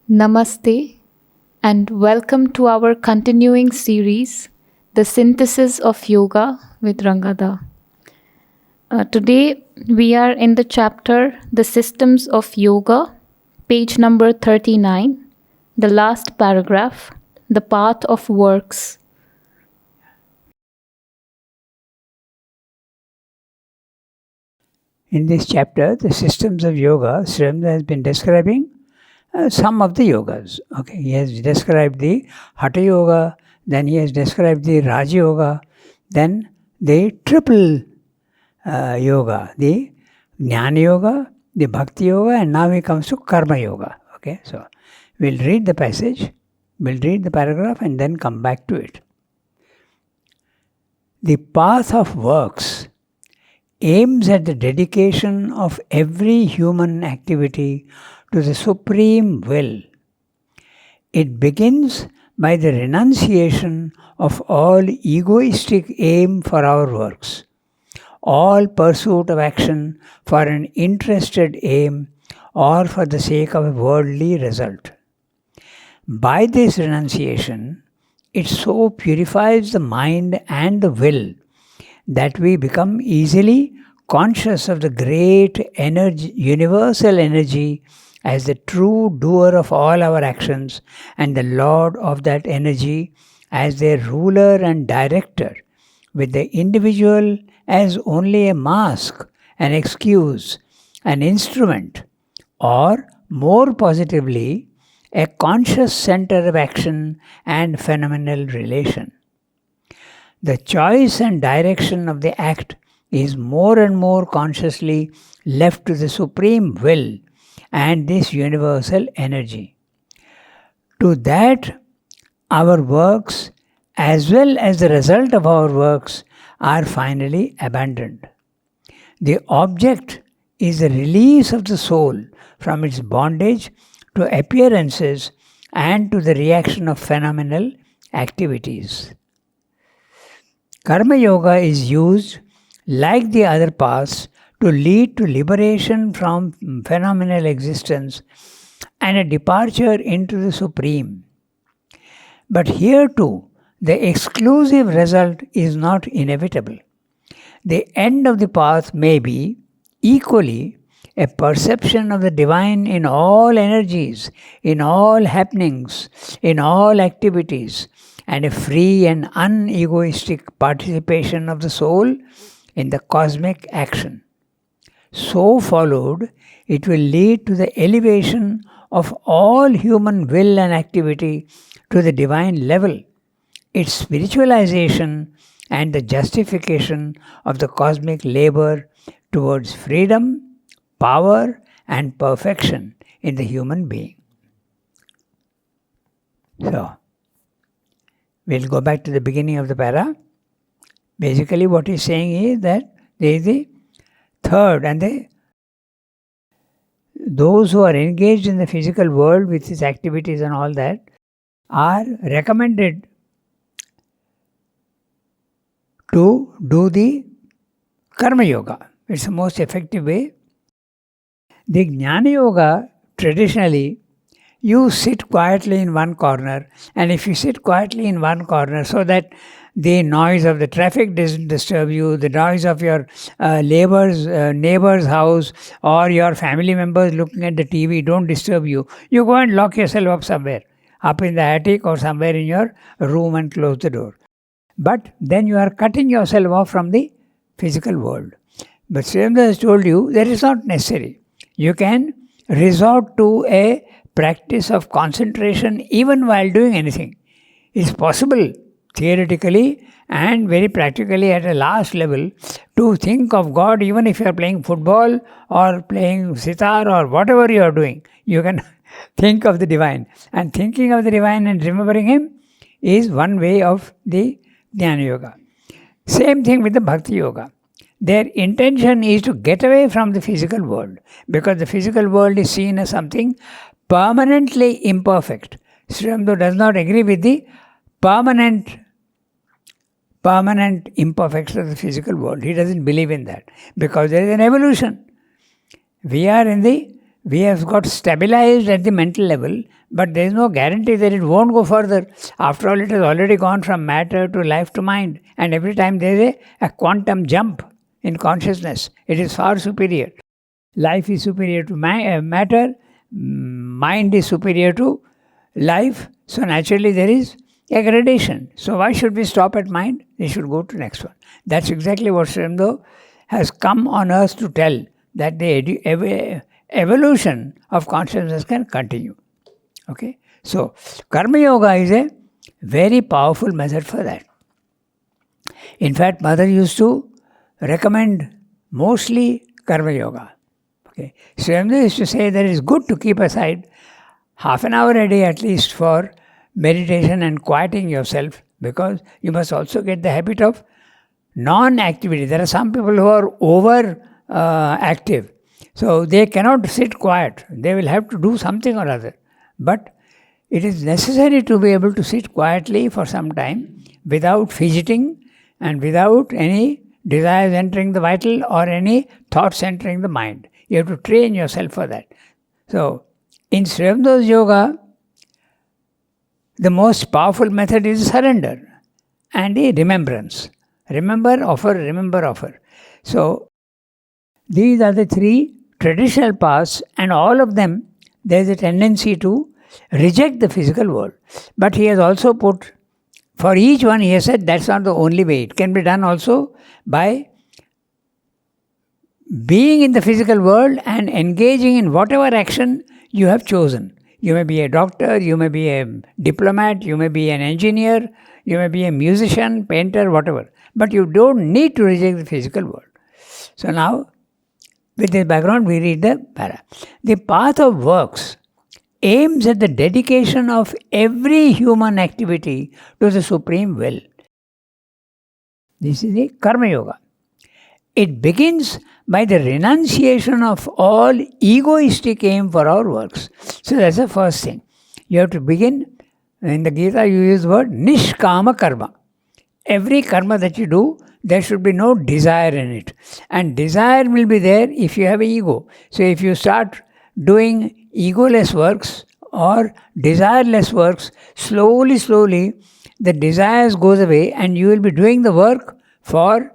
Namaste and welcome to our continuing series, The Synthesis of Yoga with Ranganath. Today we are in the chapter The Systems of Yoga, page number 39, the last paragraph, The Path of Works. In this chapter, The Systems of Yoga, Sri has been describing some of the yogas. Okay, he has described the Hatha Yoga, then he has described the Raja Yoga, then the triple yoga, the Jnana Yoga, the Bhakti Yoga, and now he comes to Karma Yoga. Okay, so we'll read the passage, we'll read the paragraph, and then come back to it. The path of works aims at the dedication of every human activity to the Supreme Will. It begins by the renunciation of all egoistic aim for our works, all pursuit of action for an interested aim or for the sake of a worldly result. By this renunciation, it so purifies the mind and the will that we become easily conscious of the great energy, universal energy, as the true doer of all our actions and the Lord of that energy as their ruler and director, with the individual as only a mask, an excuse, an instrument, or more positively, a conscious center of action and phenomenal relation. The choice and direction of the act is more and more consciously left to the Supreme Will and this universal energy. To that, our works, as well as the result of our works, are finally abandoned. The object is the release of the soul from its bondage to appearances and to the reaction of phenomenal activities. Karma Yoga is used, like the other paths, to lead to liberation from phenomenal existence and a departure into the Supreme. But here too, the exclusive result is not inevitable. The end of the path may be, equally, a perception of the divine in all energies, in all happenings, in all activities, and a free and unegoistic participation of the soul in the cosmic action. So followed, it will lead to the elevation of all human will and activity to the divine level, its spiritualization, and the justification of the cosmic labor towards freedom, power, and perfection in the human being. So, we'll go back to the beginning of the para. Basically, what he's saying is that there is the third, and those who are engaged in the physical world with its activities and all that are recommended to do the Karma Yoga. It's the most effective way. The Jnana Yoga, traditionally, you sit quietly in one corner, and if you sit quietly in one corner so that the noise of the traffic doesn't disturb you, the noise of your neighbor's house or your family members looking at the TV don't disturb you, you go and lock yourself up somewhere, up in the attic or somewhere in your room and close the door. But then you are cutting yourself off from the physical world. But Sri has told you that is not necessary. You can resort to a practice of concentration even while doing anything. It's possible, theoretically and very practically at a last level, to think of God even if you are playing football or playing sitar or whatever you are doing. You can think of the divine. And thinking of the divine and remembering Him is one way of the Jnana Yoga. Same thing with the Bhakti Yoga. Their intention is to get away from the physical world, because the physical world is seen as something permanently imperfect. Sri Aurobindo does not agree with the permanent imperfection of the physical world. He doesn't believe in that, because there is an evolution. We are in the we have got stabilized at the mental level, but there is no guarantee that it won't go further. After all, it has already gone from matter to life to mind, and every time there is a quantum jump in consciousness. It is far superior. Life is superior to matter, mind is superior to life, so naturally there is a gradation. So why should we stop at mind? We should go to next one. That's exactly what Sri Aurobindo has come on earth to tell, that the evolution of consciousness can continue. Okay, so Karma Yoga is a very powerful method for that. In fact, Mother used to recommend mostly Karma Yoga. Okay, Sri Aurobindo used to say that it is good to keep aside half an hour a day at least for meditation and quieting yourself, because you must also get the habit of non-activity. There are some people who are over active, so they cannot sit quiet. They will have to do something or other. But it is necessary to be able to sit quietly for some time without fidgeting and without any desires entering the vital or any thoughts entering the mind. You have to train yourself for that. So, in Sri Aurobindo's yoga, the most powerful method is surrender and a remembrance. Remember, offer, remember, offer. So, these are the three traditional paths, and all of them, there is a tendency to reject the physical world. But he has also put, for each one, he has said that's not the only way. It can be done also by being in the physical world and engaging in whatever action you have chosen. You may be a doctor, you may be a diplomat, you may be an engineer, you may be a musician, painter, whatever. But you don't need to reject the physical world. So now, with this background, we read the para. The path of works aims at the dedication of every human activity to the Supreme Will. This is the Karma Yoga. It begins by the renunciation of all egoistic aim for our works. So that's the first thing. You have to begin, in the Gita you use the word Nishkama Karma. Every karma that you do, there should be no desire in it. And desire will be there if you have an ego. So if you start doing egoless works or desireless works, slowly, the desires goes away and you will be doing the work for,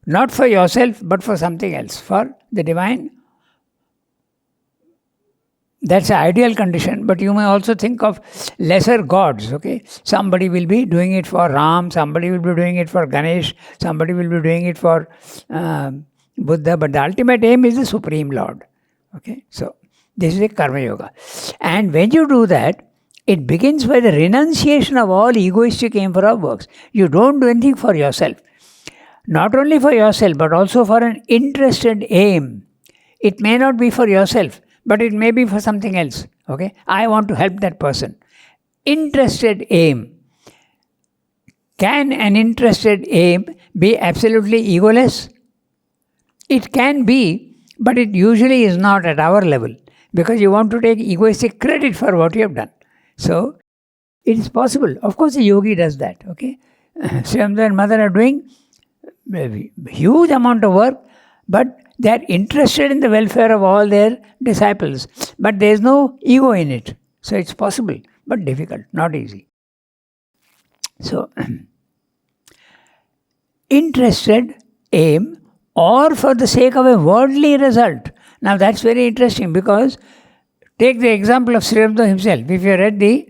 not for yourself, but for something else, for the divine. That's an ideal condition, but you may also think of lesser gods, okay? Somebody will be doing it for Ram, somebody will be doing it for Ganesh, somebody will be doing it for Buddha, but the ultimate aim is the Supreme Lord, okay? So, this is a Karma Yoga. And when you do that, it begins by the renunciation of all egoistic aim for our works. You don't do anything for yourself. Not only for yourself, but also for an interested aim. It may not be for yourself, but it may be for something else. Okay? I want to help that person. Interested aim. Can an interested aim be absolutely egoless? It can be, but it usually is not at our level, because you want to take egoistic credit for what you have done. So, it is possible. Of course, a yogi does that. Okay? Sri Aurobindo and Mother are doing a huge amount of work, but they are interested in the welfare of all their disciples. But there is no ego in it. So it's possible, but difficult, not easy. So, interested aim or for the sake of a worldly result. Now that's very interesting, because take the example of Sri Aurobindo himself. If you read the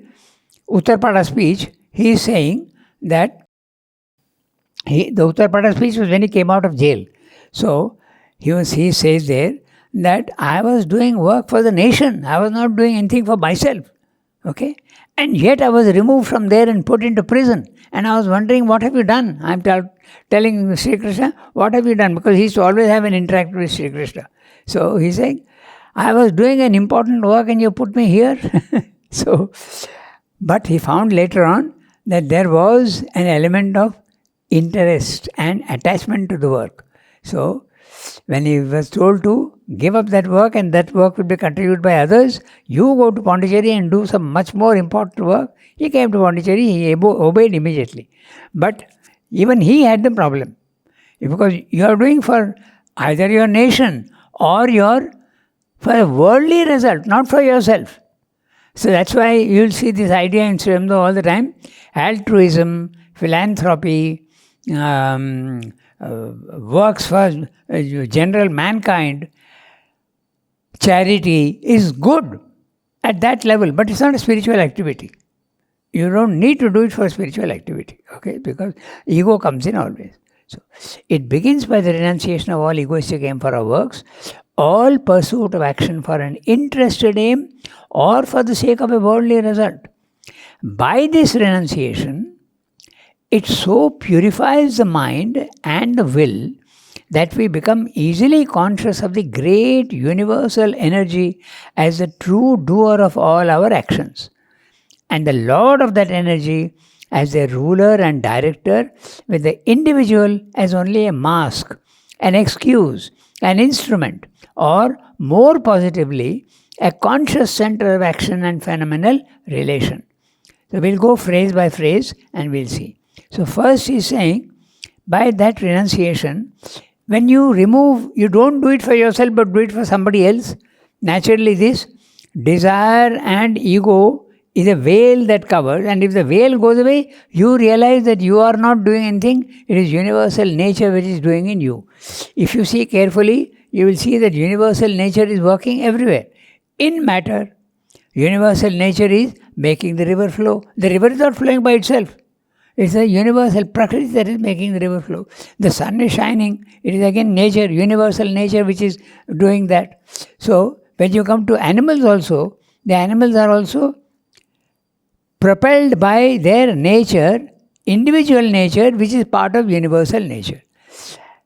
Uttarpada speech, he is saying that the Uttarpada speech was when he came out of jail. So, he says there that I was doing work for the nation. I was not doing anything for myself. Okay? And yet I was removed from there and put into prison. And I was wondering, what have you done? I am telling Sri Krishna, what have you done? Because he used to always have an interaction with Sri Krishna. So, he's saying, I was doing an important work and you put me here. So, but he found later on that there was an element of interest and attachment to the work. So, when he was told to give up that work and that work will be continued by others, you go to Pondicherry and do some much more important work. He came to Pondicherry, he obeyed immediately. But even he had the problem. Because you are doing for either your nation or your for a worldly result, not for yourself. So that's why you'll see this idea in Sri Aurobindo all the time: altruism, philanthropy, works for general mankind, charity is good at that level, but it's not a spiritual activity. You don't need to do it for spiritual activity, okay? Because ego comes in always. So it begins by the renunciation of all egoistic aim for our works, all pursuit of action for an interested aim or for the sake of a worldly result. By this renunciation, it so purifies the mind and the will that we become easily conscious of the great universal energy as the true doer of all our actions, and the Lord of that energy as the ruler and director, with the individual as only a mask, an excuse, an instrument, or more positively, a conscious center of action and phenomenal relation. So we'll go phrase by phrase and we'll see. So first he's saying, by that renunciation, when you remove, you don't do it for yourself but do it for somebody else, naturally this desire and ego is a veil that covers, and if the veil goes away, you realize that you are not doing anything, it is universal nature which is doing in you. If you see carefully, you will see that universal nature is working everywhere. In matter, universal nature is making the river flow. The river is not flowing by itself. It's a universal Prakriti that is making the river flow. The sun is shining. It is again nature, universal nature which is doing that. So, when you come to animals also, the animals are also propelled by their nature, individual nature, which is part of universal nature.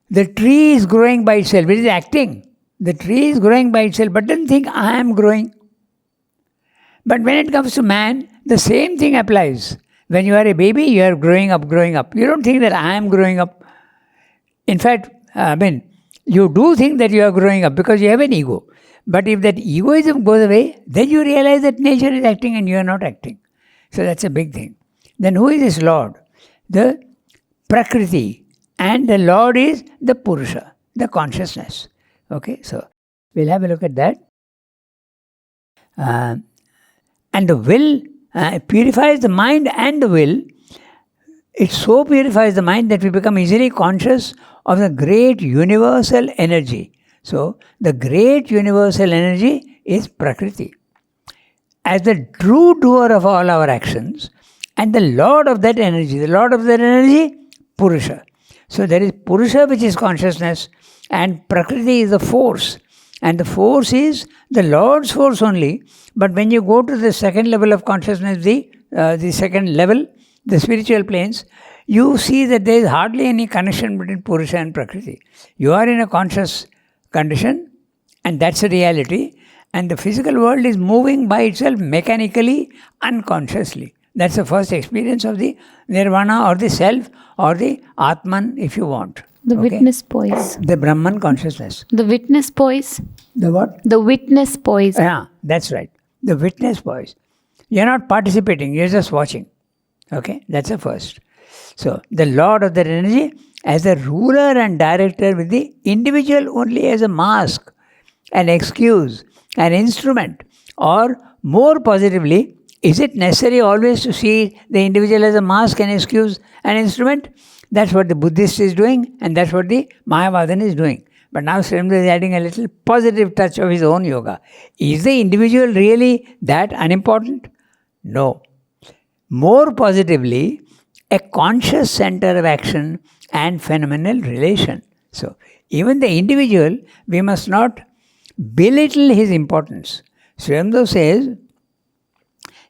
The tree is growing by itself, it is acting. The tree is growing by itself, but doesn't think I am growing. But when it comes to man, the same thing applies. When you are a baby, you are growing up. You don't think that I am growing up. In fact, you do think that you are growing up because you have an ego. But if that egoism goes away, then you realize that nature is acting and you are not acting. So that's a big thing. Then who is this Lord? The Prakriti. And the Lord is the Purusha, the consciousness. Okay, so we'll have a look at that. And the will purifies the mind and the will. It so purifies the mind that we become easily conscious of the great universal energy. So the great universal energy is Prakriti, as the true doer of all our actions, and the Lord of that energy, Purusha. So there is Purusha, which is consciousness, and Prakriti is the force. And the force is the Lord's force only. But when you go to the second level of consciousness, the second level, the spiritual planes, you see that there is hardly any connection between Purusha and Prakriti. You are in a conscious condition, and that's a reality. And the physical world is moving by itself mechanically, unconsciously. That's the first experience of the Nirvana or the Self or the Atman, if you want. The witness poise. The Brahman consciousness. The witness poise. The what? The witness poise. Yeah, that's right. The witness poise. You're not participating, you're just watching. Okay, that's the first. So, the Lord of that energy as a ruler and director, with the individual only as a mask, an excuse, an instrument, or more positively, is it necessary always to see the individual as a mask, an excuse, an instrument? That's what the Buddhist is doing, and that's what the Mayavadan is doing. But now Sri Aurobindo is adding a little positive touch of his own yoga. Is the individual really that unimportant? No. More positively, a conscious center of action and phenomenal relation. So, even the individual, we must not belittle his importance. Sri Aurobindo says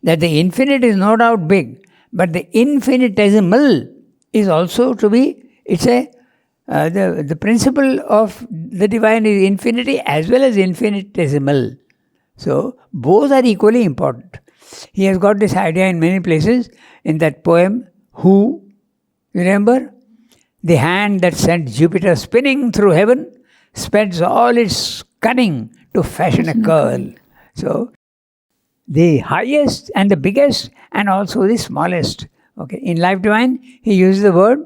that the infinite is no doubt big, but the infinitesimal is also to be, it's the principle of the divine is infinity as well as infinitesimal. So, both are equally important. He has got this idea in many places. In that poem, Who, you remember? The hand that sent Jupiter spinning through heaven spends all its cunning to fashion a curl. So, the highest and the biggest and also the smallest. Okay. In Life Divine, he uses the word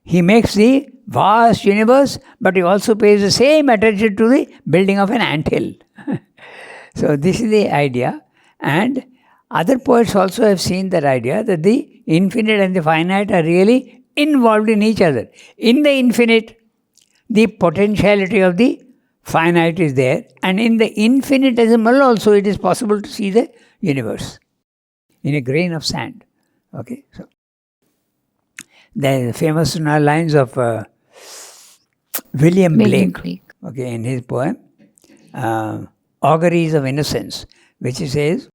He makes the vast universe, but he also pays the same attention to the building of an anthill. So this is the idea. And other poets also have seen that idea, that the infinite and the finite are really involved in each other. In the infinite, the potentiality of the finite is there, and in the infinitesimal also it is possible to see the universe in a grain of sand. Okay, so the famous lines of William Blake. Okay, in his poem Auguries of Innocence, which he says,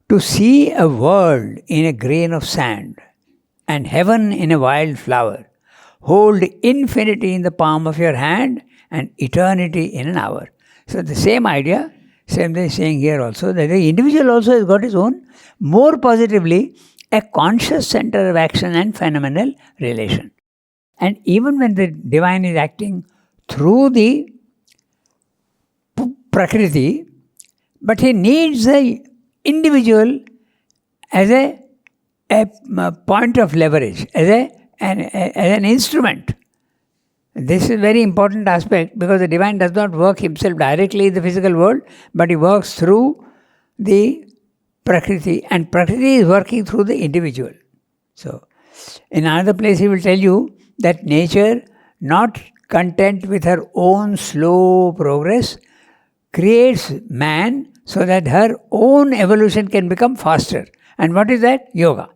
to see a world in a grain of sand and heaven in a wild flower, hold infinity in the palm of your hand and eternity in an hour. So the same idea, same thing saying here also, that the individual also has got his own, more positively, a conscious center of action and phenomenal relation. And even when the divine is acting through the Prakriti, but he needs the individual as a point of leverage, as an instrument. This is a very important aspect, because the divine does not work himself directly in the physical world, but he works through the Prakriti, and Prakriti is working through the individual. So, in another place he will tell you that nature, not content with her own slow progress, creates man so that her own evolution can become faster. And what is that? Yoga.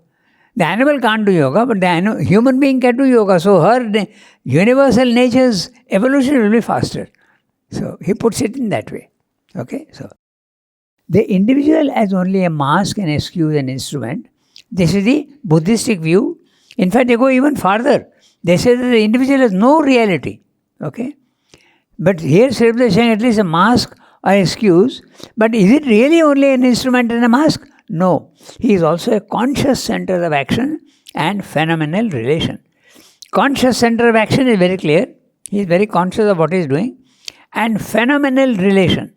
The animal can't do yoga, but the human being can do yoga. So her universal nature's evolution will be faster. So he puts it in that way. Okay, so the individual as only a mask, an excuse, an instrument. This is the Buddhistic view. In fact, they go even farther. They say that the individual has no reality. Okay, but here Sri Aurobindo is saying at least a mask or excuse. But is it really only an instrument and a mask? No, he is also a conscious center of action and phenomenal relation. Conscious center of action is very clear. He is very conscious of what he is doing. And phenomenal relation.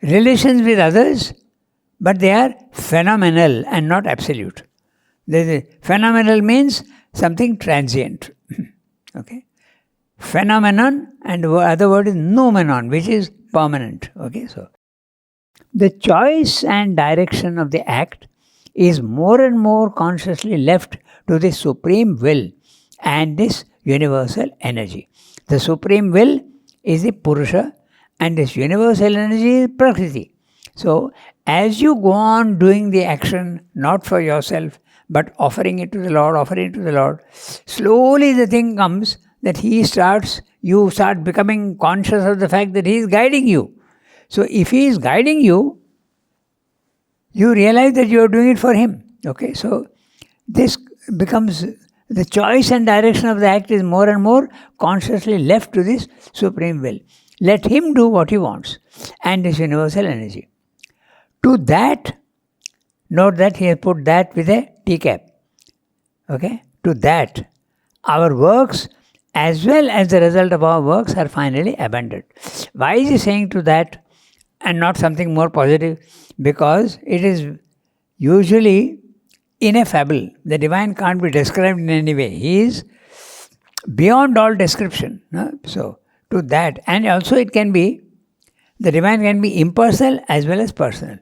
Relations with others, but they are phenomenal and not absolute. Phenomenal means something transient. Okay. Phenomenon, and the other word is noumenon, which is permanent. Okay, so the choice and direction of the act is more and more consciously left to the supreme will and this universal energy. The supreme will is the Purusha, and this universal energy is Prakriti. So, as you go on doing the action, not for yourself, but offering it to the Lord, slowly the thing comes that you start becoming conscious of the fact that he is guiding you. So if he is guiding you, you realize that you are doing it for him. Okay, so this becomes the choice and direction of the act is more and more consciously left to this supreme will. Let him do what he wants and this universal energy. To that, note that he has put that with a T-cap. Okay, to that, our works as well as the result of our works are finally abandoned. Why is he saying to that and not something more positive? Because it is usually ineffable. The divine can't be described in any way. He is beyond all description. No? So, to that, and also it can be, the divine can be impersonal as well as personal.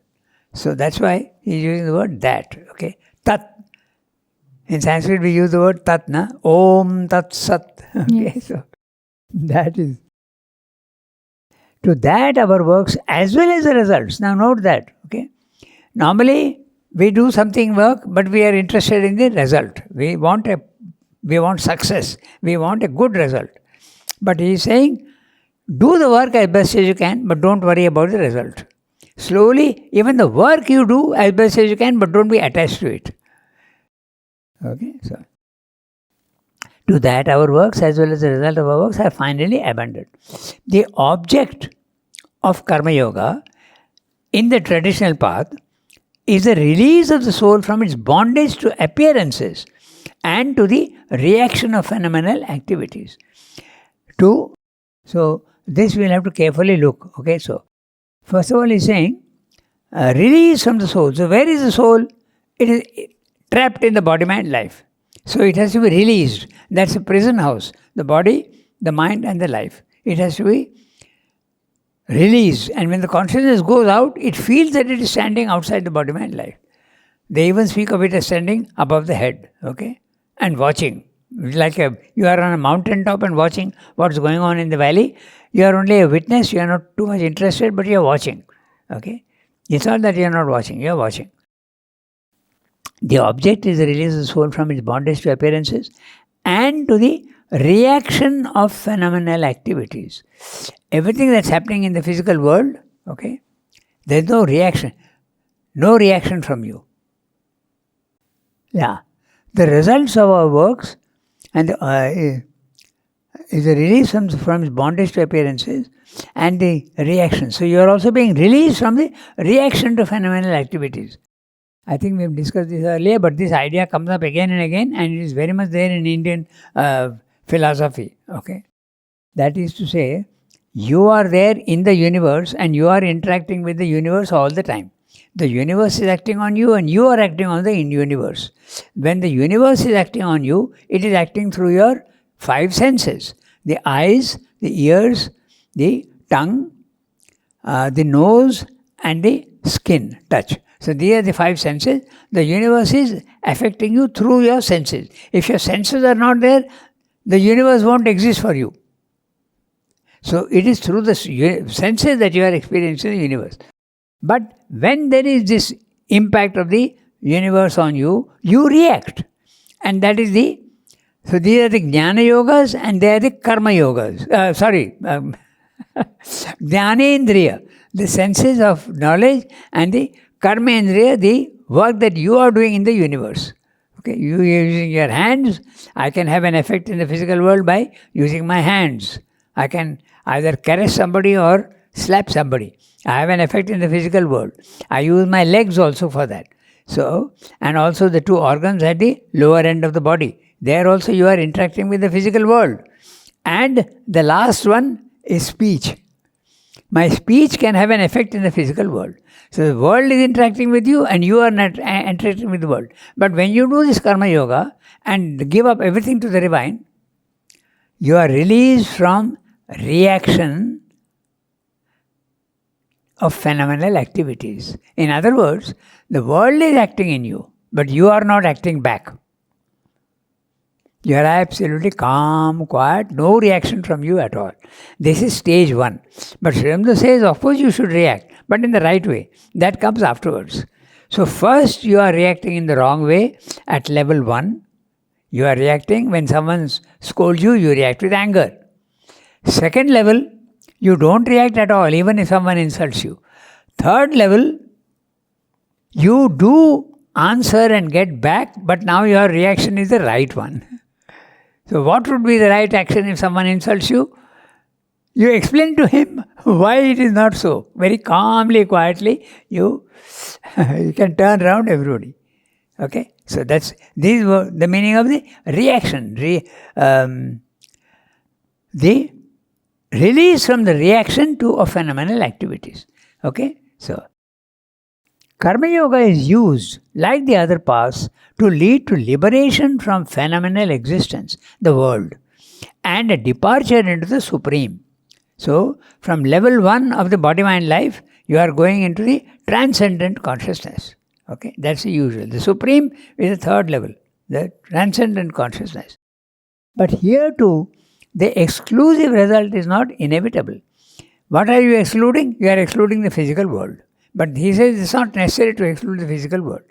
So that's why he is using the word that. Okay, tat. In Sanskrit we use the word tat, na? Om tat sat. Okay, yes. So that is. To that our works as well as the results. Now note that. Okay. Normally we do something work, but we are interested in the result. We want success. We want a good result. But he is saying, do the work as best as you can, but don't worry about the result. Slowly, even the work you do as best as you can, but don't be attached to it. Okay, so to that our works as well as the result of our works are finally abandoned. The object of Karma Yoga in the traditional path is the release of the soul from its bondage to appearances and to the reaction of phenomenal activities. So this we'll have to carefully look. Okay, so first of all he's saying release from the soul. So where is the soul? It is trapped in the body-mind life. So it has to be released. That's a prison house. The body, the mind, and the life. It has to be released. And when the consciousness goes out, it feels that it is standing outside the body, mind, life. They even speak of it as standing above the head, okay? And watching. You are on a mountain top and watching what's going on in the valley. You are only a witness, you are not too much interested, but you are watching, okay? It's not that you are not watching, you are watching. The object is the release of the soul from its bondage to appearances and to the reaction of phenomenal activities. Everything that's happening in the physical world, okay, there's no reaction from you. Yeah. The results of our works and is the release from its bondage to appearances and the reaction. So you are also being released from the reaction to phenomenal activities. I think we have discussed this earlier, but this idea comes up again and again, and it is very much there in Indian philosophy. Okay, that is to say, you are there in the universe and you are interacting with the universe all the time. The universe is acting on you and you are acting on the universe. When the universe is acting on you, it is acting through your 5 senses. The eyes, the ears, the tongue, the nose and the skin, touch. So these are the 5 senses. The universe is affecting you through your senses. If your senses are not there, the universe won't exist for you. So it is through the senses that you are experiencing the universe. But when there is this impact of the universe on you, you react. And that is so these are the Jnana Yogas and they are the Karma Yogas. Jnanendriya, the senses of knowledge, and the Karmendriya, the work that you are doing in the universe. Okay, you using your hands, I can have an effect in the physical world by using my hands. I can either caress somebody or slap somebody. I have an effect in the physical world. I use my legs also for that. So, and also the 2 organs at the lower end of the body. There also you are interacting with the physical world. And the last one is speech. My speech can have an effect in the physical world. So the world is interacting with you and you are not interacting with the world. But when you do this karma yoga and give up everything to the divine, you are released from reaction of phenomenal activities. In other words, the world is acting in you, but you are not acting back. You are absolutely calm, quiet, no reaction from you at all. This is stage 1. But Sri Aurobindo says, of course you should react, but in the right way. That comes afterwards. So first you are reacting in the wrong way at level 1. You are reacting when someone scolds you, you react with anger. Second level, you don't react at all, even if someone insults you. Third level, you do answer and get back, but now your reaction is the right one. So what would be the right action if someone insults you? You explain to him why it is not so. Very calmly, quietly, you can turn around everybody. Okay? So this was the meaning of the reaction. The release from the reaction to phenomenal activities. Okay? So, Karma Yoga is used, like the other paths, to lead to liberation from phenomenal existence, the world, and a departure into the Supreme. So, from level 1 of the body-mind life, you are going into the transcendent consciousness. Okay, that's the usual. The Supreme is the third level, the transcendent consciousness. But here too, the exclusive result is not inevitable. What are you excluding? You are excluding the physical world. But he says it's not necessary to exclude the physical world.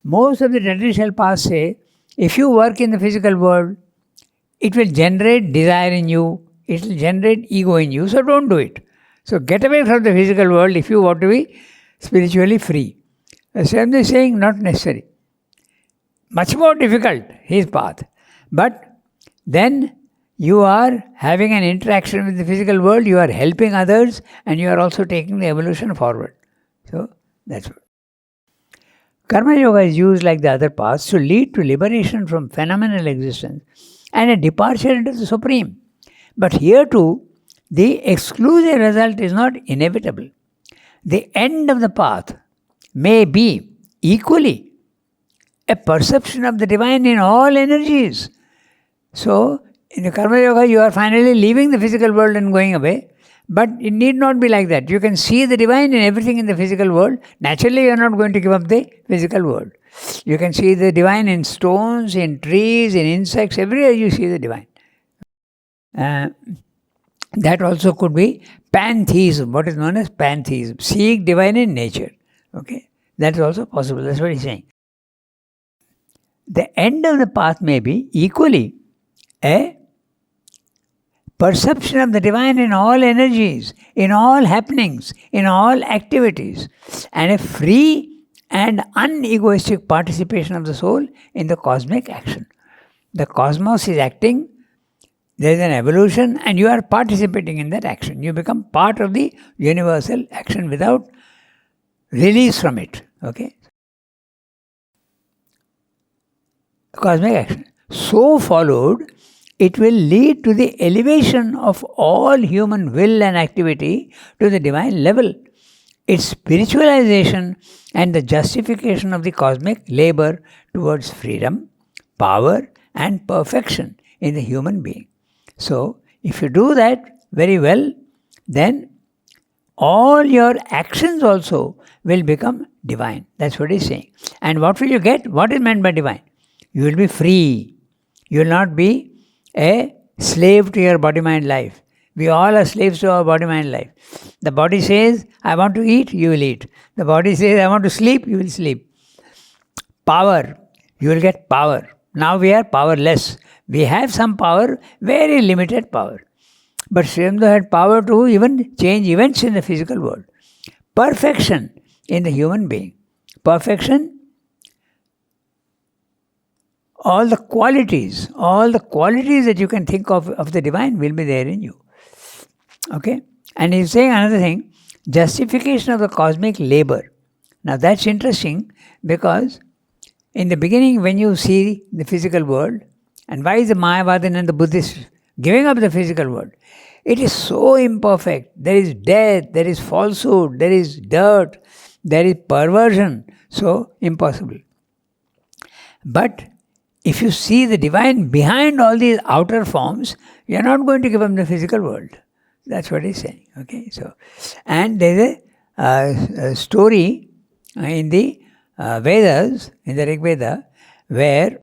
Most of the traditional paths say, if you work in the physical world, it will generate desire in you, it will generate ego in you, so don't do it. So get away from the physical world if you want to be spiritually free. Sri is saying not necessary. Much more difficult, his path. But then you are having an interaction with the physical world, you are helping others, and you are also taking the evolution forward. So, that's what. Karma Yoga is used like the other paths to lead to liberation from phenomenal existence and a departure into the Supreme. But here too, the exclusive result is not inevitable. The end of the path may be equally a perception of the divine in all energies. So, in the Karma Yoga, you are finally leaving the physical world and going away. But it need not be like that. You can see the divine in everything in the physical world. Naturally, you are not going to give up the physical world. You can see the divine in stones, in trees, in insects, everywhere you see the divine. That also could be pantheism, what is known as pantheism, seeing divine in nature. Okay, that is also possible. That's what he's saying. The end of the path may be equally a perception of the divine in all energies, in all happenings, in all activities, and a free and unegoistic participation of the soul in the cosmic action. The cosmos is acting, there is an evolution, and you are participating in that action. You become part of the universal action without release from it. Okay? Cosmic action. So followed, it will lead to the elevation of all human will and activity to the divine level. Its spiritualization and the justification of the cosmic labor towards freedom, power, and perfection in the human being. So, if you do that very well, then all your actions also will become divine. That's what he's saying. And what will you get? What is meant by divine? You will be free. You will not be a slave to your body-mind life. We all are slaves to our body-mind life. The body says, I want to eat, you will eat. The body says, I want to sleep, you will sleep. Power, you will get power. Now we are powerless. We have some power, very limited power. But Sri Aurobindo had power to even change events in the physical world. Perfection in the human being. Perfection, all the qualities that you can think of the divine will be there in you. Okay? And he's saying another thing, justification of the cosmic labor. Now that's interesting because in the beginning when you see the physical world, and why is the Mayavadan and the Buddhist giving up the physical world? It is so imperfect. There is death, there is falsehood, there is dirt, there is perversion. So impossible. But if you see the divine behind all these outer forms, you are not going to give up the physical world. That's what he's saying. Okay, so and there is a story in the Vedas, in the Rig Veda, where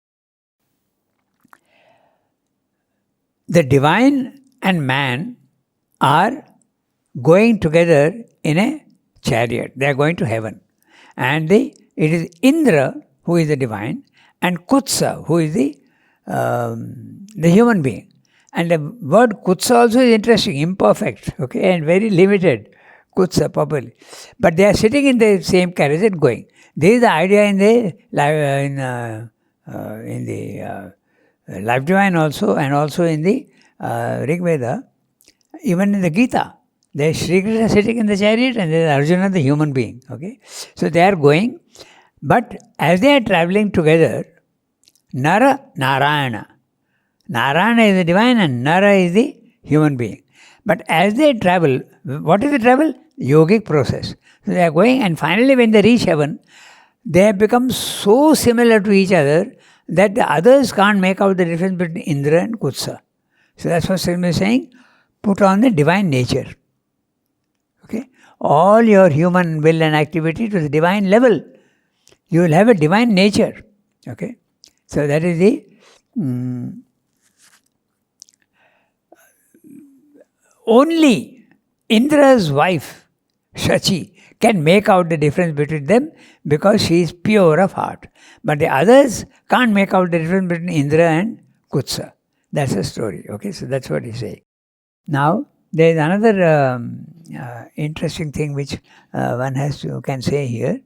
the divine and man are going together in a chariot. They are going to heaven, and it is Indra who is the divine, and Kutsa who is the human being. And the word Kutsa also is interesting, imperfect, okay, and very limited. Kutsa, properly. But they are sitting in the same carriage and going. This is the idea in the Life Divine also, and also in the Rig Veda, even in the Gita. There is Sri Krishna sitting in the chariot and there is Arjuna, the human being. Okay, so they are going, but as they are traveling together, Nara, Narayana. Narayana is the divine and Nara is the human being. But as they travel, what is the travel? Yogic process. So they are going, and finally when they reach heaven, they have become so similar to each other that the others can't make out the difference between Indra and Kutsa. So that's what Sri Aurobindo is saying, put on the divine nature. Okay? All your human will and activity to the divine level. You will have a divine nature. Okay? So that is the only Indra's wife, Shachi, can make out the difference between them because she is pure of heart. But the others can't make out the difference between Indra and Kutsa. That's the story. Okay, so that's what he's saying. Now, there is another interesting thing which one can say here.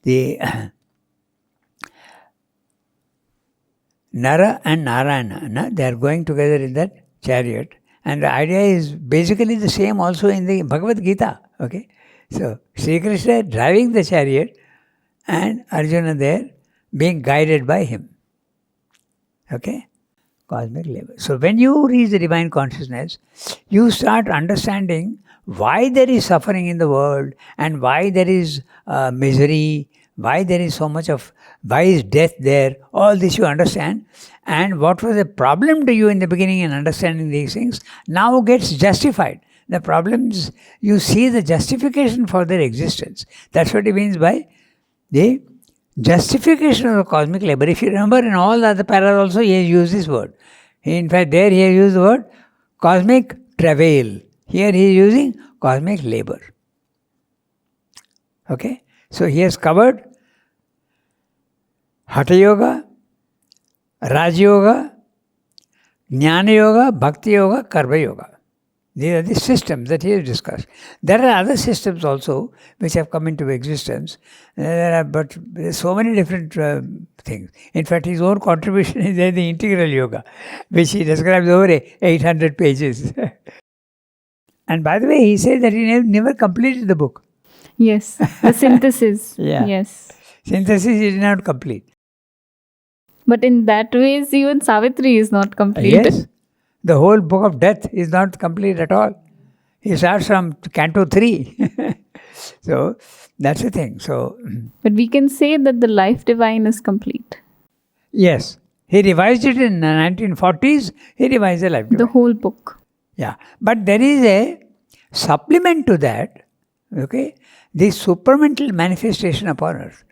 The Nara and Narayana, they are going together in that chariot. And the idea is basically the same also in the Bhagavad Gita. Okay, so Sri Krishna driving the chariot and Arjuna there being guided by him. Okay, cosmic labor. So when you reach the divine consciousness, you start understanding why there is suffering in the world and why there is misery, why there is so much of, why is death there, all this you understand. And what was a problem to you in the beginning in understanding these things now gets justified. The problems, you see the justification for their existence. That's what he means by the justification of the cosmic labor. If you remember, in all the other paras also he has used this word. In fact, there he has used the word cosmic travail. Here he is using cosmic labor. Okay? So he has covered Hatha Yoga, Raj Yoga, Jnana Yoga, Bhakti Yoga, Karma Yoga. These are the systems that he has discussed. There are other systems also which have come into existence, but there are so many different things. In fact, his own contribution is there, the integral yoga, which he describes over 800 pages. And by the way, he said that he never completed the book. Yes, the synthesis. Yeah. Yes. Synthesis is not complete. But in that ways, even Savitri is not complete. Yes. The whole book of death is not complete at all. He starts from Canto 3. So, that's the thing. So, But we can say that the life divine is complete. yes. He revised it in the 1940s. He revised the life divine. The whole book. Yeah. But there is a supplement to that. Okay. The supramental manifestation upon earth.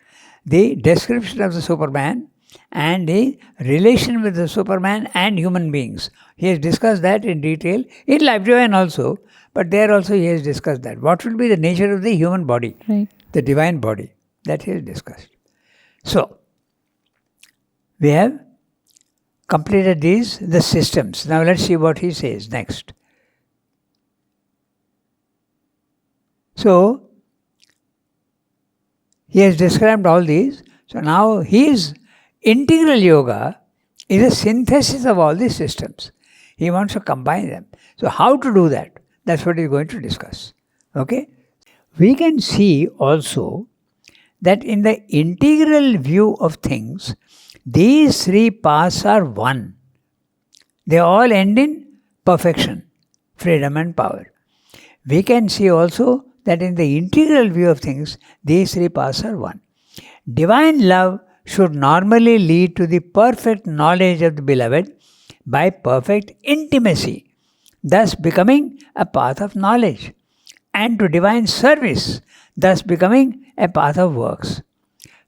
The description of the Superman and the relation with the Superman and human beings. He has discussed that in detail in Life Divine also, but there also he has discussed that. What will be the nature of the human body, Right. the divine body, that he has discussed. So, we have completed the systems. Now let's see what he says next. So, he has described all these. So now his integral yoga is a synthesis of all these systems. He wants to combine them. So how to do that? That's what he's going to discuss. Okay? We can see also that in the integral view of things, these three paths are one. They all end in perfection, freedom and power. We can see also that in the integral view of things, these three paths are one. Divine love should normally lead to the perfect knowledge of the beloved by perfect intimacy, thus becoming a path of knowledge, and to divine service, thus becoming a path of works.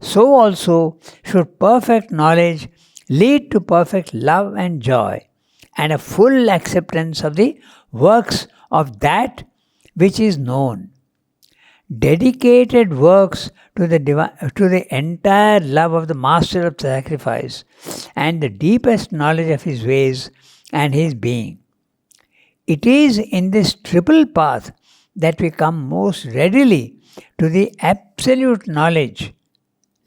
So also should perfect knowledge lead to perfect love and joy, and a full acceptance of the works of that which is known. Dedicated works to the entire love of the Master of Sacrifice and the deepest knowledge of his ways and his being. It is in this triple path that we come most readily to the absolute knowledge,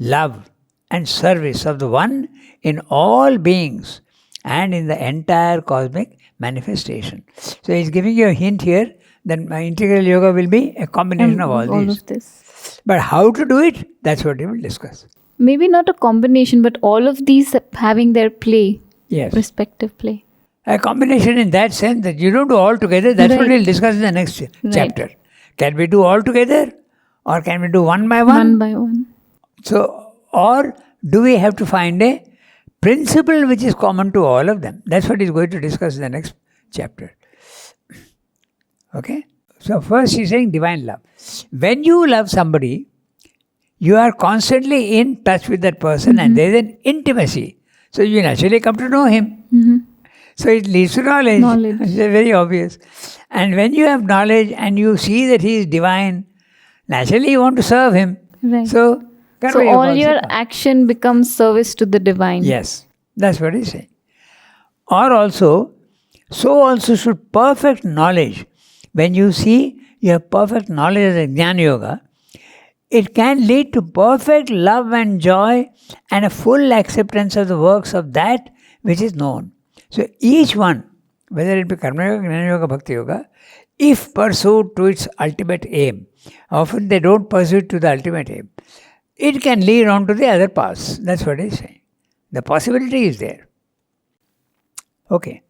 love, and service of the One in all beings and in the entire cosmic manifestation. So he's giving you a hint here that my integral yoga will be a combination of all these. Of this. But how to do it, that's what he will discuss. Maybe not a combination, but all of these having their play, Yes. respective play. A combination in that sense that you don't do all together, that's what Right. we'll discuss in the next chapter. Can we do all together? Or can we do one by one? One by one. So, or do we have to find a principle which is common to all of them? That's what he's going to discuss in the next chapter. Okay? So first he's saying divine love. When you love somebody, you are constantly in touch with that person and there is an intimacy. So you naturally come to know him. So it leads to knowledge. It's very obvious. And when you have knowledge and you see that he is divine, naturally you want to serve him. Right. So all your action becomes service to the divine. Yes, that's what he's saying. Or also, so also should perfect knowledge. When you see you have perfect knowledge of the Jnana Yoga, it can lead to perfect love and joy and a full acceptance of the works of that which is known. So each one, whether it be Karma Yoga, Jnana Yoga, Bhakti Yoga, if pursued to its ultimate aim, often they don't pursue it to the ultimate aim, it can lead on to the other paths. That's what he's saying. The possibility is there. Okay.